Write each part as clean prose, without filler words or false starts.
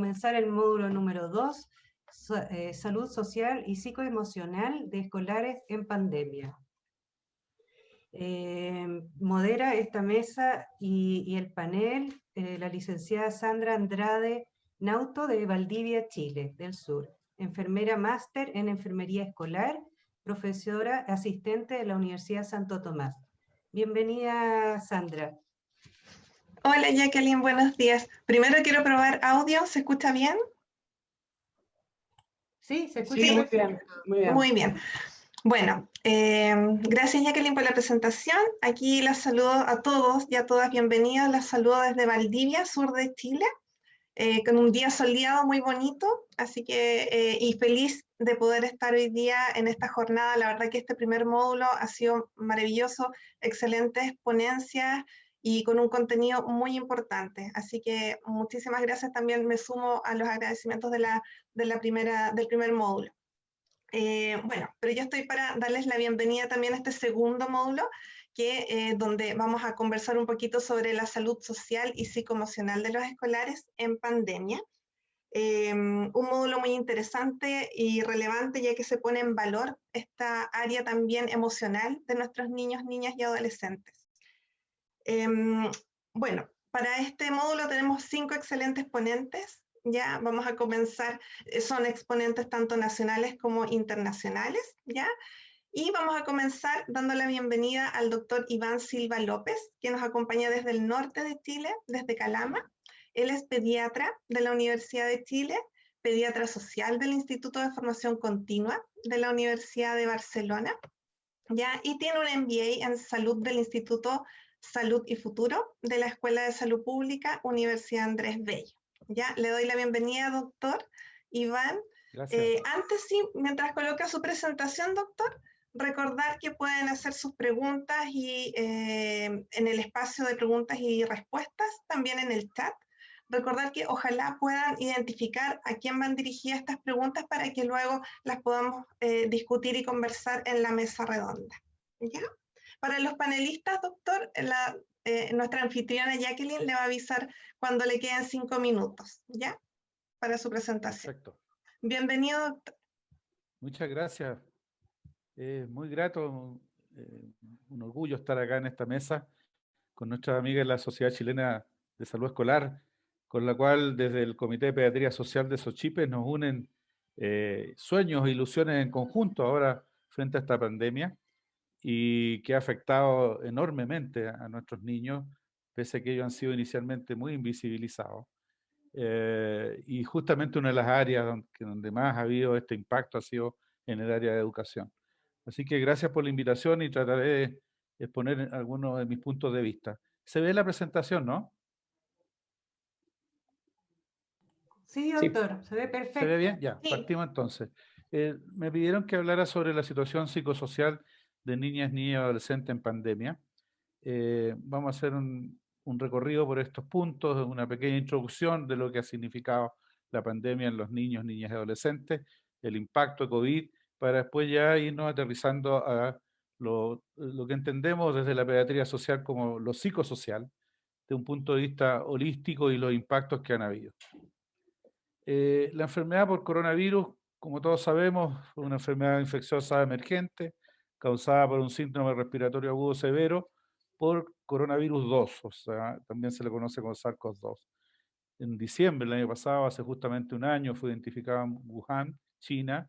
comenzar el módulo número 2, Salud Social y Psicoemocional de Escolares en Pandemia. Modera esta mesa y el panel la licenciada Sandra Andrade Nauto de Valdivia, Chile, del Sur, enfermera máster en enfermería escolar, profesora asistente de la Universidad Santo Tomás. Bienvenida, Sandra. Hola Jacqueline, buenos días. Primero quiero probar audio, ¿se escucha bien? Sí, se escucha Sí, muy bien. Muy bien. Bueno, gracias Jacqueline por la presentación. Aquí las saludo a todos y a todas, bienvenidos. Las saludo desde Valdivia, sur de Chile, con un día soleado muy bonito, así que y feliz de poder estar hoy día en esta jornada. La verdad que este primer módulo ha sido maravilloso, excelentes ponencias y con un contenido muy importante. Así que muchísimas gracias, también me sumo a los agradecimientos del primer módulo. Bueno, pero yo estoy para darles la bienvenida también a este segundo módulo, donde vamos a conversar un poquito sobre la salud social y psicoemocional de los escolares en pandemia. Un módulo muy interesante y relevante, ya que se pone en valor esta área también emocional de nuestros niños, niñas y adolescentes. Bueno, para este módulo tenemos 5 excelentes ponentes. Ya vamos a comenzar, son exponentes tanto nacionales como internacionales, ¿ya? Y vamos a comenzar dando la bienvenida al doctor Iván Silva López, que nos acompaña desde el norte de Chile, desde Calama. Él es pediatra de la Universidad de Chile, pediatra social del Instituto de Formación Continua de la Universidad de Barcelona, ¿ya? Y tiene un MBA en salud del Instituto Salud y Futuro de la Escuela de Salud Pública, Universidad Andrés Bello. Ya, le doy la bienvenida, doctor Iván. Antes, sí, mientras coloca su presentación, doctor, recordar que pueden hacer sus preguntas y, en el espacio de preguntas y respuestas, también en el chat. Recordar que ojalá puedan identificar a quién van dirigidas estas preguntas para que luego las podamos discutir y conversar en la mesa redonda. ¿Ya? Para los panelistas, doctor, nuestra anfitriona Jacqueline le va a avisar cuando le queden 5 minutos, ¿ya? Para su presentación. Perfecto. Bienvenido, doctor. Muchas gracias. Muy grato, un orgullo estar acá en esta mesa con nuestra amiga de la Sociedad Chilena de Salud Escolar, con la cual desde el Comité de Pediatría Social de Sochipe nos unen sueños e ilusiones en conjunto ahora frente a esta pandemia y que ha afectado enormemente a nuestros niños, pese a que ellos han sido inicialmente muy invisibilizados. Y justamente una de las áreas donde más ha habido este impacto ha sido en el área de educación. Así que gracias por la invitación y trataré de exponer algunos de mis puntos de vista. ¿Se ve la presentación, no? Sí, doctor, se ve perfecto. ¿Se ve bien? Ya, Sí. partimos entonces. Me pidieron que hablara sobre la situación psicosocial de niñas, niños y adolescentes en pandemia. Vamos a hacer un recorrido por estos puntos, una pequeña introducción de lo que ha significado la pandemia en los niños, niñas y adolescentes, el impacto de COVID, para después ya irnos aterrizando a lo que entendemos desde la pediatría social como lo psicosocial, de un punto de vista holístico y los impactos que han habido. La enfermedad por coronavirus, como todos sabemos, es una enfermedad infecciosa emergente causada por un síndrome respiratorio agudo severo por coronavirus 2, o sea, también se le conoce como SARS-CoV-2. En diciembre del año pasado, hace justamente un año, fue identificado en Wuhan, China,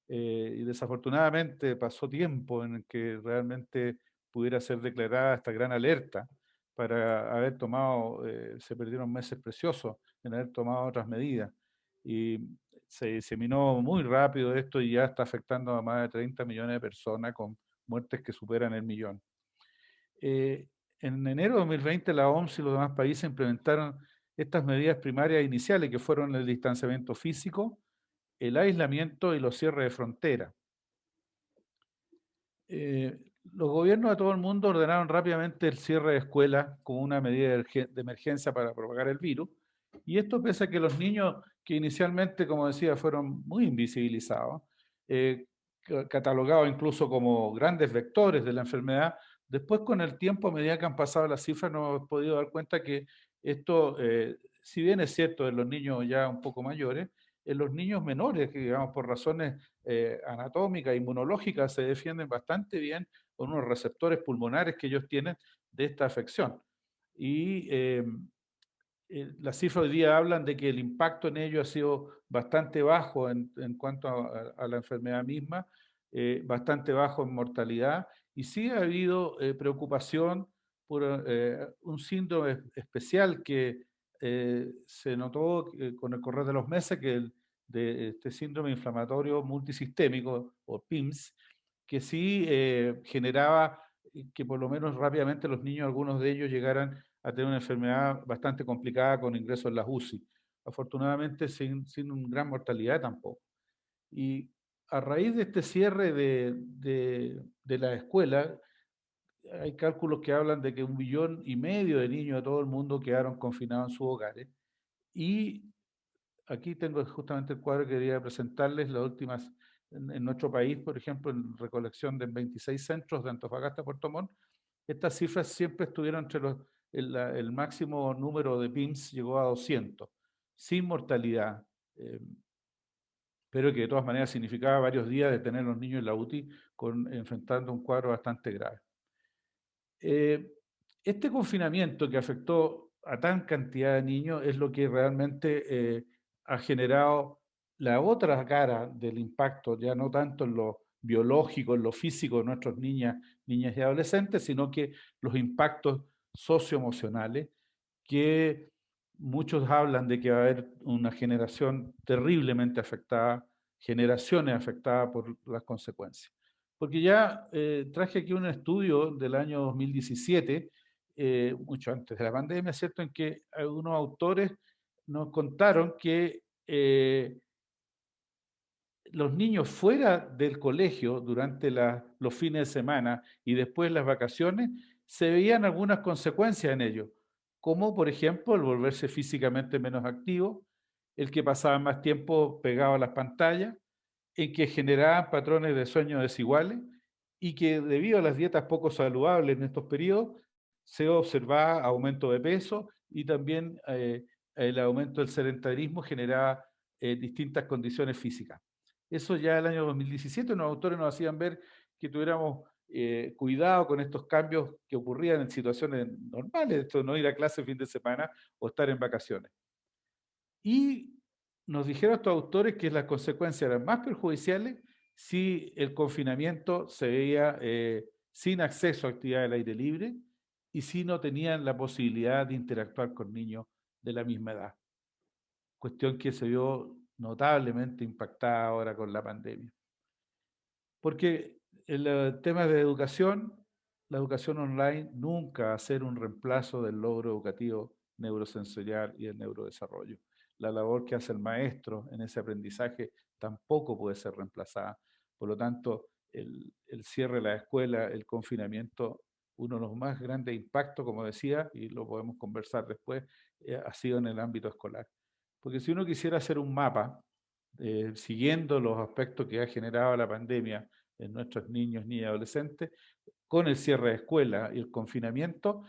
y desafortunadamente pasó tiempo en el que realmente pudiera ser declarada esta gran alerta para haber tomado, se perdieron meses preciosos en haber tomado otras medidas. Y se diseminó muy rápido esto y ya está afectando a más de 30 millones de personas con muertes que superan el millón. En enero de 2020 la OMS y los demás países implementaron estas medidas primarias iniciales que fueron el distanciamiento físico, el aislamiento y los cierres de frontera. Los gobiernos de todo el mundo ordenaron rápidamente el cierre de escuelas como una medida de emergencia para propagar el virus, y esto pese a que los niños que inicialmente, como decía, fueron muy invisibilizados, catalogados incluso como grandes vectores de la enfermedad, después con el tiempo, a medida que han pasado las cifras, nos hemos podido dar cuenta que esto si bien es cierto en los niños ya un poco mayores, en los niños menores, que digamos por razones anatómicas, inmunológicas, se defienden bastante bien con unos receptores pulmonares que ellos tienen de esta afección. Y las cifras hoy día hablan de que el impacto en ellos ha sido bastante bajo en cuanto a la enfermedad misma, bastante bajo en mortalidad, y sí ha habido preocupación por un síndrome especial que se notó con el correr de los meses, que de este síndrome inflamatorio multisistémico, o PIMS, que sí generaba que por lo menos rápidamente los niños, algunos de ellos, llegaran a tener una enfermedad bastante complicada con ingresos en las UCI. Afortunadamente sin una gran mortalidad tampoco. Y a raíz de este cierre de la escuela, hay cálculos que hablan de que 1,5 millones de niños de todo el mundo quedaron confinados en sus hogares. Y aquí tengo justamente el cuadro que quería presentarles, las últimas, en nuestro país, por ejemplo, en recolección de 26 centros de Antofagasta, Puerto Montt, estas cifras siempre estuvieron entre el máximo número de PIMS llegó a 200, sin mortalidad, pero que de todas maneras significaba varios días de tener a los niños en la UTI enfrentando un cuadro bastante grave. Este confinamiento que afectó a tan cantidad de niños es lo que realmente ha generado la otra cara del impacto, ya no tanto en lo biológico, en lo físico de nuestras niñas y adolescentes, sino que los impactos socioemocionales, que muchos hablan de que va a haber una generación terriblemente afectada, generaciones afectadas por las consecuencias. Porque ya traje aquí un estudio del año 2017, mucho antes de la pandemia, ¿cierto?, en que algunos autores nos contaron que los niños fuera del colegio durante los fines de semana y después las vacaciones, se veían algunas consecuencias en ello, como por ejemplo el volverse físicamente menos activo, el que pasaban más tiempo pegado a las pantallas, en que generaban patrones de sueño desiguales y que debido a las dietas poco saludables en estos periodos se observaba aumento de peso y también el aumento del sedentarismo generaba distintas condiciones físicas. Eso ya el año 2017 los autores nos hacían ver que tuviéramos cuidado con estos cambios que ocurrían en situaciones normales, esto no ir a clase fin de semana o estar en vacaciones. Y nos dijeron estos autores que las consecuencias eran más perjudiciales si el confinamiento se veía sin acceso a actividades al aire libre y si no tenían la posibilidad de interactuar con niños de la misma edad. Cuestión que se vio notablemente impactada ahora con la pandemia. Porque en temas de educación, la educación online nunca va a ser un reemplazo del logro educativo neurosensorial y del neurodesarrollo. La labor que hace el maestro en ese aprendizaje tampoco puede ser reemplazada. Por lo tanto, el cierre de la escuela, el confinamiento, uno de los más grandes impactos, como decía, y lo podemos conversar después, ha sido en el ámbito escolar. Porque si uno quisiera hacer un mapa, siguiendo los aspectos que ha generado la pandemia en nuestros niños, niñas y adolescentes, con el cierre de escuela y el confinamiento,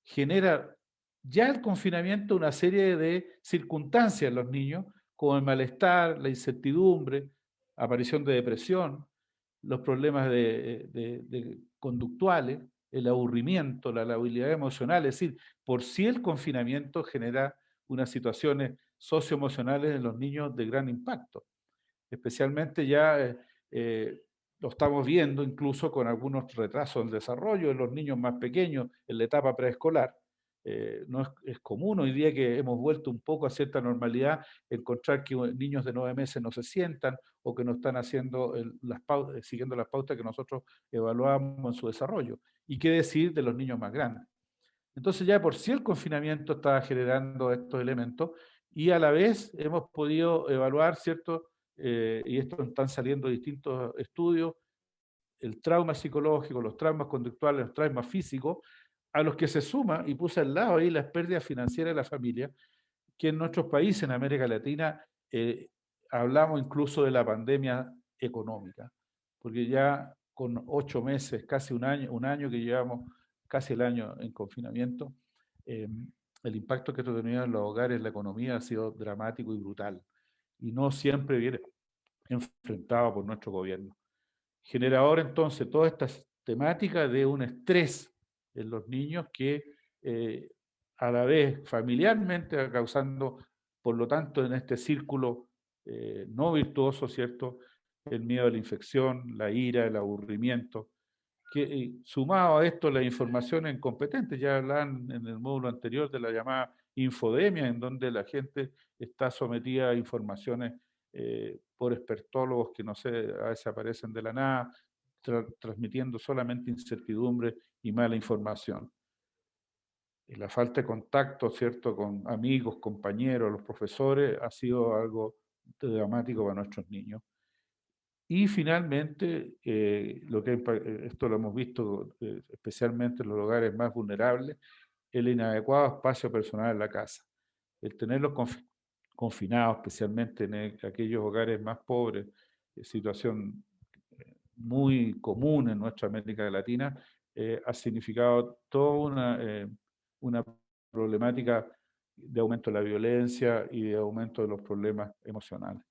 genera ya el confinamiento una serie de circunstancias en los niños, como el malestar, la incertidumbre, aparición de depresión, los problemas conductuales, el aburrimiento, la labilidad emocional, es decir, por sí el confinamiento genera unas situaciones socioemocionales en los niños de gran impacto. Especialmente ya lo estamos viendo incluso con algunos retrasos del desarrollo en los niños más pequeños en la etapa preescolar. No es común hoy día que hemos vuelto un poco a cierta normalidad, encontrar que niños de 9 meses no se sientan o que no están haciendo siguiendo las pautas que nosotros evaluamos en su desarrollo. ¿Y qué decir de los niños más grandes? Entonces ya por sí el confinamiento estaba generando estos elementos y a la vez hemos podido evaluar, ¿cierto? Y esto están saliendo distintos estudios, el trauma psicológico, los traumas conductuales, los traumas físicos, a los que se suma, y puse al lado ahí las pérdidas financieras de la familia, que en nuestros países, en América Latina, hablamos incluso de la pandemia económica, porque ya con 8 meses, casi un año que llevamos casi el año en confinamiento, el impacto que esto tenía en los hogares, en la economía, ha sido dramático y brutal, y no siempre viene enfrentado por nuestro gobierno. Genera ahora entonces toda esta temática de un estrés en los niños que a la vez familiarmente va causando, por lo tanto, en este círculo no virtuoso, ¿cierto?, el miedo a la infección, la ira, el aburrimiento, que sumado a esto las informaciones incompetentes, ya hablan en el módulo anterior de la llamada infodemia, en donde la gente está sometida a informaciones por expertólogos que no sé, a veces aparecen de la nada, transmitiendo solamente incertidumbre y mala información. Y la falta de contacto, ¿cierto?, con amigos, compañeros, los profesores, ha sido algo dramático para nuestros niños. Y finalmente, esto lo hemos visto especialmente en los lugares más vulnerables, el inadecuado espacio personal en la casa. El tenerlos confinados, especialmente en aquellos hogares más pobres, situación muy común en nuestra América Latina, ha significado toda una problemática de aumento de la violencia y de aumento de los problemas emocionales.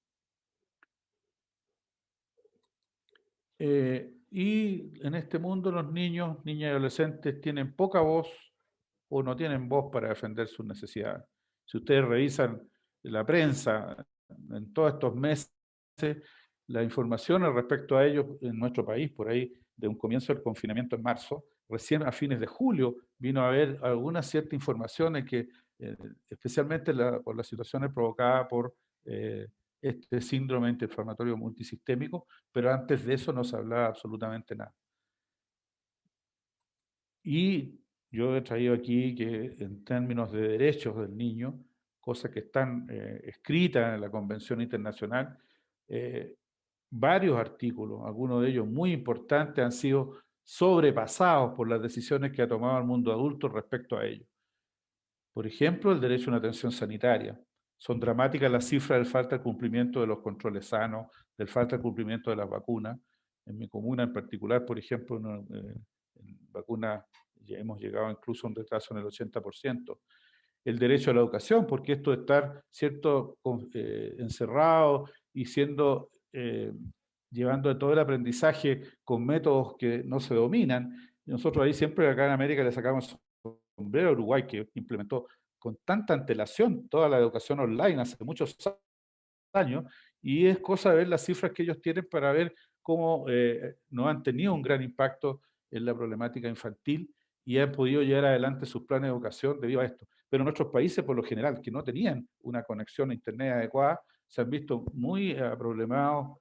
Y en este mundo los niños, niñas y adolescentes tienen poca voz o no tienen voz para defender sus necesidades. Si ustedes revisan la prensa en todos estos meses, la información respecto a ellos en nuestro país, por ahí de un comienzo del confinamiento en marzo, recién a fines de julio vino a haber algunas ciertas informaciones que, especialmente por las situaciones provocadas por este síndrome inflamatorio multisistémico, pero antes de eso no se hablaba absolutamente nada. Y yo he traído aquí que en términos de derechos del niño, cosas que están escritas en la Convención Internacional, varios artículos, algunos de ellos muy importantes, han sido sobrepasados por las decisiones que ha tomado el mundo adulto respecto a ello. Por ejemplo, el derecho a una atención sanitaria. Son dramáticas las cifras del falta de cumplimiento de los controles sanos, del falta de cumplimiento de las vacunas. En mi comuna en particular, por ejemplo, en vacunas ya hemos llegado incluso a un retraso en el 80%. El derecho a la educación, porque esto de estar, ¿cierto?, encerrado y llevando todo el aprendizaje con métodos que no se dominan. Nosotros ahí siempre acá en América le sacamos sombrero a Uruguay, que implementó con tanta antelación toda la educación online hace muchos años, y es cosa de ver las cifras que ellos tienen para ver cómo no han tenido un gran impacto en la problemática infantil y han podido llevar adelante sus planes de educación debido a esto. Pero en otros países, por lo general, que no tenían una conexión a Internet adecuada, se han visto muy problemados.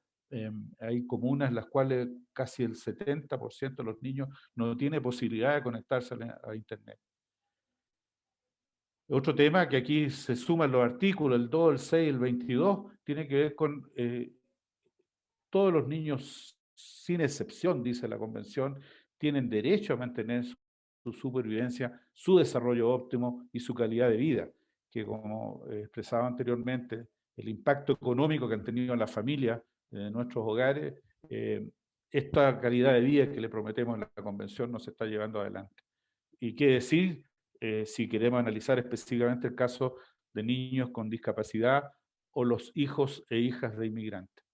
Hay comunas en las cuales casi el 70% de los niños no tiene posibilidad de conectarse a Internet. Otro tema que aquí se suman los artículos, el 2, el 6, el 22, tiene que ver con todos los niños, sin excepción, dice la Convención, tienen derecho a mantener su supervivencia, su desarrollo óptimo y su calidad de vida, que como expresaba anteriormente, el impacto económico que han tenido en las familias, en nuestros hogares, esta calidad de vida que le prometemos en la Convención no se está llevando adelante. Y qué decir, si queremos analizar específicamente el caso de niños con discapacidad o los hijos e hijas de inmigrantes.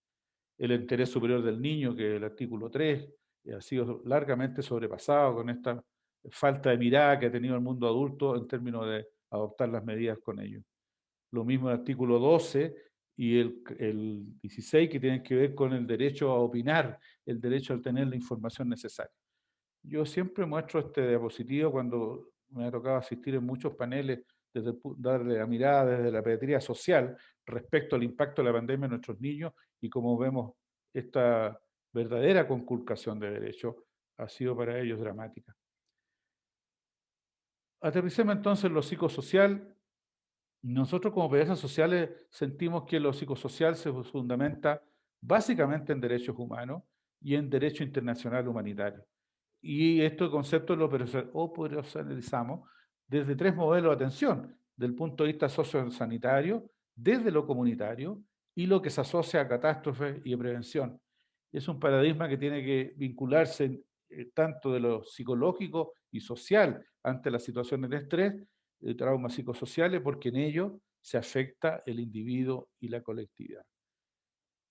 El interés superior del niño, que es el artículo 3, ha sido largamente sobrepasado con esta falta de mirada que ha tenido el mundo adulto en términos de adoptar las medidas con ellos. Lo mismo el artículo 12 y el 16, que tienen que ver con el derecho a opinar, el derecho a tener la información necesaria. Yo siempre muestro este diapositivo cuando me ha tocado asistir en muchos paneles, darle la mirada desde la pediatría social respecto al impacto de la pandemia en nuestros niños y como vemos esta verdadera conculcación de derechos ha sido para ellos dramática. Aterricemos entonces en lo psicosocial. Nosotros como pediatras sociales sentimos que lo psicosocial se fundamenta básicamente en derechos humanos y en derecho internacional humanitario. Y estos conceptos los operacionalizamos desde 3 modelos de atención, del punto de vista sociosanitario, desde lo comunitario y lo que se asocia a catástrofes y prevención. Es un paradigma que tiene que vincularse tanto de lo psicológico y social ante las situaciones de estrés, traumas psicosociales, porque en ello se afecta el individuo y la colectividad.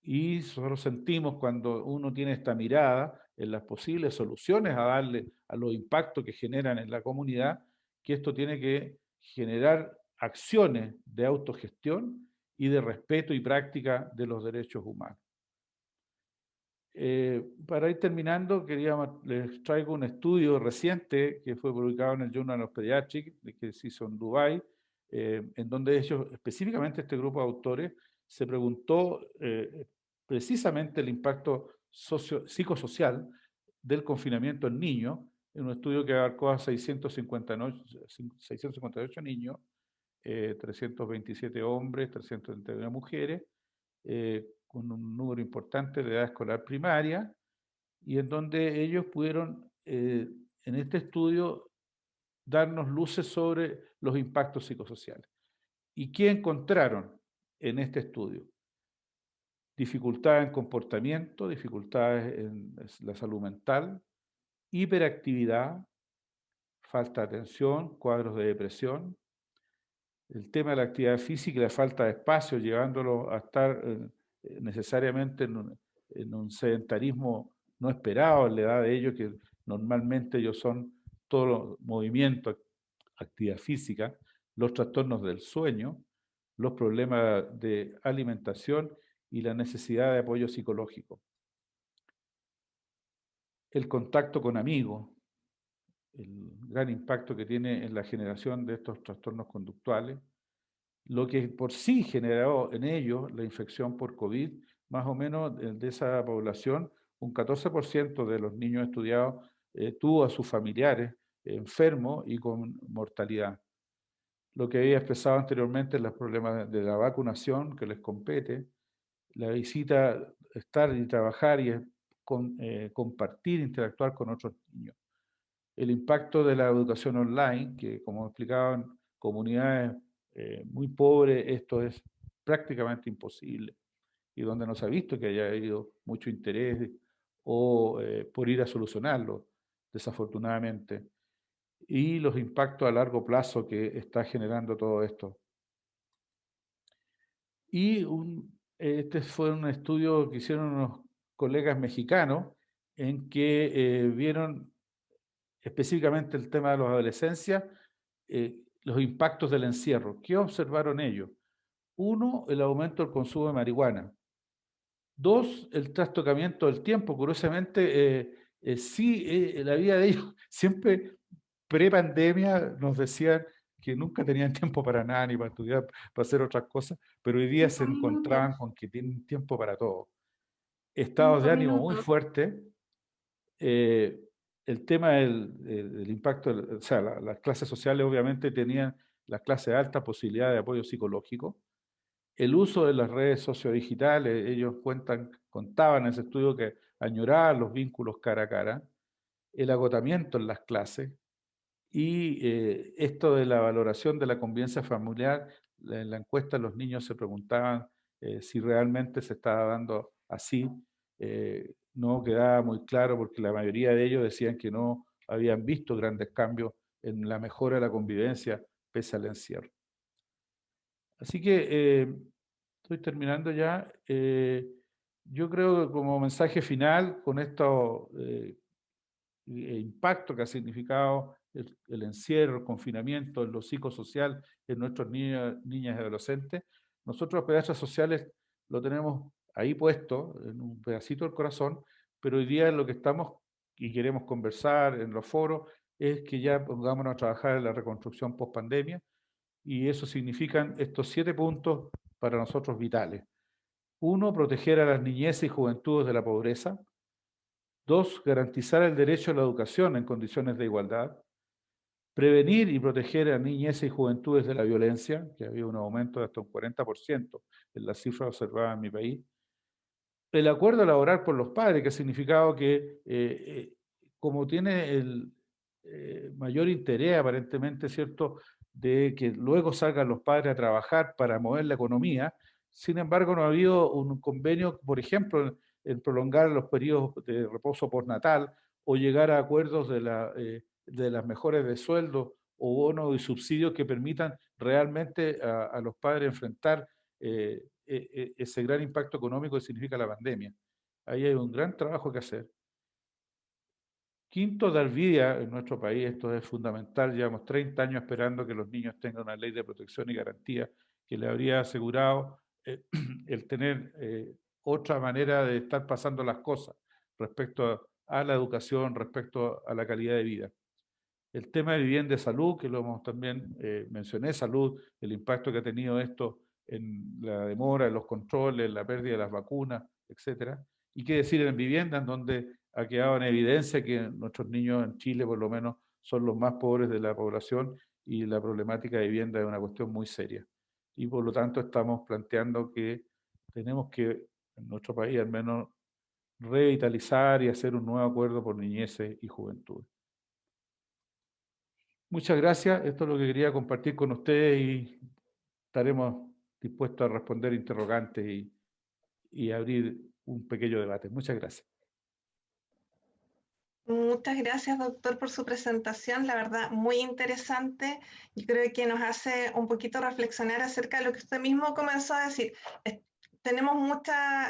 Y nosotros sentimos cuando uno tiene esta mirada en las posibles soluciones a darle a los impactos que generan en la comunidad, que esto tiene que generar acciones de autogestión y de respeto y práctica de los derechos humanos. Para ir terminando, les traigo un estudio reciente que fue publicado en el Journal of Pediatrics, que se hizo en Dubái, en donde ellos, específicamente este grupo de autores, se preguntó precisamente el impacto psicosocial del confinamiento en niños, en un estudio que abarcó a 658 niños, 327 hombres, 331 mujeres, con un número importante de edad escolar primaria, y en donde ellos pudieron, en este estudio, darnos luces sobre los impactos psicosociales. ¿Y qué encontraron en este estudio? Dificultades en comportamiento, dificultades en la salud mental, hiperactividad, falta de atención, cuadros de depresión, el tema de la actividad física y la falta de espacio, llevándolo a estar necesariamente en un sedentarismo no esperado en la edad de ellos, que normalmente ellos son todos los movimientos, actividad física, los trastornos del sueño, los problemas de alimentación y la necesidad de apoyo psicológico. El contacto con amigos, el gran impacto que tiene en la generación de estos trastornos conductuales, lo que por sí generó en ellos la infección por COVID, más o menos de esa población, un 14% de los niños estudiados tuvo a sus familiares enfermos y con mortalidad. Lo que había expresado anteriormente, los problemas de la vacunación que les compete, la visita, estar y trabajar y compartir, interactuar con otros niños. El impacto de la educación online, que como explicaban, comunidades muy pobres, esto es prácticamente imposible, y donde no se ha visto que haya habido mucho interés o por ir a solucionarlo, desafortunadamente. Y los impactos a largo plazo que está generando todo esto. Y este fue un estudio que hicieron unos colegas mexicanos en que vieron específicamente el tema de la adolescencia, los impactos del encierro. ¿Qué observaron ellos? Uno, el aumento del consumo de marihuana. Dos, el trastocamiento del tiempo. Curiosamente, la vida de ellos siempre pre-pandemia nos decían que nunca tenían tiempo para nada, ni para estudiar, para hacer otras cosas, pero hoy día se encontraban con que tienen tiempo para todo. Estados de ánimo muy fuertes. El tema del impacto, o sea, las clases sociales obviamente tenían, las clases altas, posibilidad de apoyo psicológico. El uso de las redes sociodigitales, ellos contaban en ese estudio que añoraban los vínculos cara a cara, el agotamiento en las clases y esto de la valoración de la convivencia familiar. En la encuesta los niños se preguntaban si realmente se estaba dando así. No quedaba muy claro porque la mayoría de ellos decían que no habían visto grandes cambios en la mejora de la convivencia pese al encierro. Así que estoy terminando ya. Yo creo que como mensaje final, con esto impacto que ha significado el encierro, el confinamiento, en lo psicosocial en nuestros niños, niñas y adolescentes, nosotros los pediatras sociales lo tenemos ahí puesto, en un pedacito del corazón, pero hoy día lo que estamos y queremos conversar en los foros es que ya pongámonos a trabajar en la reconstrucción post-pandemia, y eso significan estos 7 puntos para nosotros vitales. 1, proteger a las niñeces y juventudes de la pobreza. 2, garantizar el derecho a la educación en condiciones de igualdad. Prevenir y proteger a niñeces y juventudes de la violencia, que había un aumento de hasta un 40% en las cifras observadas en mi país. El acuerdo laboral por los padres, que ha significado que, como tiene el mayor interés aparentemente, ¿cierto?, de que luego salgan los padres a trabajar para mover la economía, sin embargo no ha habido un convenio, por ejemplo, en prolongar los periodos de reposo postnatal o llegar a acuerdos de las mejores de sueldo o bonos y subsidios que permitan realmente a los padres enfrentar ese gran impacto económico que significa la pandemia. Ahí hay un gran trabajo que hacer. Quinto, dar vida en nuestro país, esto es fundamental. Llevamos 30 años esperando que los niños tengan una ley de protección y garantía que le habría asegurado el tener otra manera de estar pasando las cosas respecto a la educación, respecto a la calidad de vida. El tema de vivienda de salud, que lo hemos también mencioné, salud, el impacto que ha tenido esto en la demora, en los controles, en la pérdida de las vacunas, etcétera. Y qué decir en vivienda, en donde ha quedado en evidencia que nuestros niños en Chile, por lo menos, son los más pobres de la población y la problemática de vivienda es una cuestión muy seria. Y por lo tanto estamos planteando que tenemos que, en nuestro país al menos, revitalizar y hacer un nuevo acuerdo por niñeces y juventud. Muchas gracias. Esto es lo que quería compartir con ustedes y estaremos dispuestos a responder interrogantes y abrir un pequeño debate. Muchas gracias. Muchas gracias, doctor, por su presentación. La verdad, muy interesante. Yo creo que nos hace un poquito reflexionar acerca de lo que usted mismo comenzó a decir. Tenemos mucha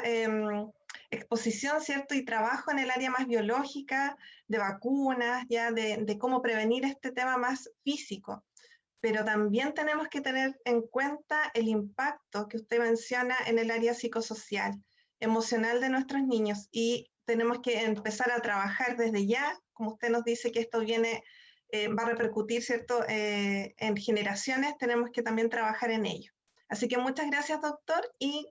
exposición, ¿cierto? Y trabajo en el área más biológica, de vacunas, ya de cómo prevenir este tema más físico. Pero también tenemos que tener en cuenta el impacto que usted menciona en el área psicosocial, emocional de nuestros niños, y tenemos que empezar a trabajar desde ya, como usted nos dice que esto viene, va a repercutir, ¿cierto?, en generaciones, tenemos que también trabajar en ello. Así que muchas gracias, doctor, y